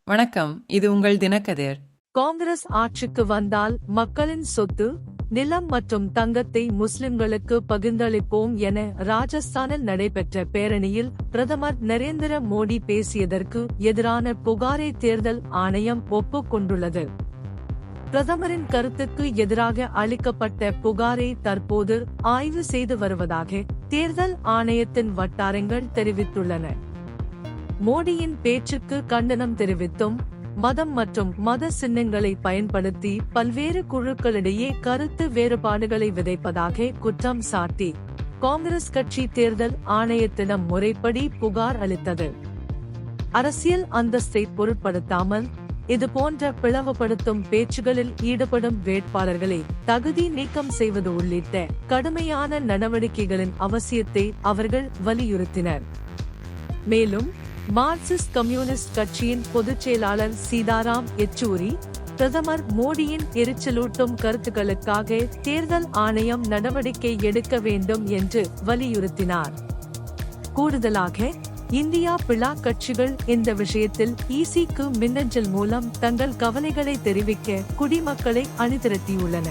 வணக்கம், இது உங்கள் தினக்கதிர். காங்கிரஸ் ஆட்சிக்கு வந்தால் மக்களின் சொத்து, நிலம் மற்றும் தங்கத்தை முஸ்லிம்களுக்கு பகிர்ந்தளிப்போம் என ராஜஸ்தானில் நடைபெற்ற பேரணியில் பிரதமர் நரேந்திர மோடி பேசியதற்கு எதிரான புகாரை தேர்தல் ஆணையம் ஒப்புக்கொண்டுள்ளது. பிரதமரின் கருத்துக்கு எதிராக அளிக்கப்பட்ட புகாரை தற்போது ஆய்வு செய்து வருவதாக தேர்தல் ஆணையத்தின் வட்டாரங்கள் தெரிவித்துள்ளன. மோடியின் பேச்சுக்கு கண்டனம் தெரிவித்தும் மதம் மற்றும் மத சின்னங்களை பயன்படுத்தி பல்வேறு குழுக்களிடையே கருத்து வேறுபாடுகளை விதைப்பதாக குற்றம் சாட்டி காங்கிரஸ் கட்சி தேர்தல் ஆணையத்திடம் முறைப்படி புகார் அளித்தது. அரசியல் அந்தஸ்தை பொருட்படுத்தாமல் இதுபோன்ற பிளவுபடுத்தும் பேச்சுகளில் ஈடுபடும் வேட்பாளர்களை தகுதி நீக்கம் செய்வது உள்ளிட்ட கடுமையான நடவடிக்கைகளின் அவசியத்தை அவர்கள் வலியுறுத்தினர். மேலும் மார்க்சிஸ்ட் கம்யூனிஸ்ட் கட்சியின் பொதுச் செயலாளர் சீதாராம் யெச்சூரி பிரதமர் மோடியின் எரிச்சலூட்டும் கருத்துக்களுக்காக தேர்தல் ஆணையம் நடவடிக்கை எடுக்க வேண்டும் என்று வலியுறுத்தினார். கூடுதலாக இந்தியா பிளா கட்சிகள் இந்த விஷயத்தில் ஈசிக்கு மின்னஞ்சல் மூலம் தங்கள் கவலைகளை தெரிவிக்க குடிமக்களை அணிதிரட்டியுள்ளன.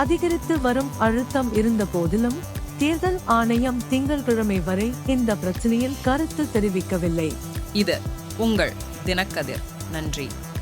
அதிகரித்து வரும் அழுத்தம் இருந்த போதிலும் தேர்தல் ஆணையம் திங்கட்கிழமை வரை இந்த பிரச்சனையில் கருத்து தெரிவிக்கவில்லை. இது உங்கள் தினக்கதிர். நன்றி.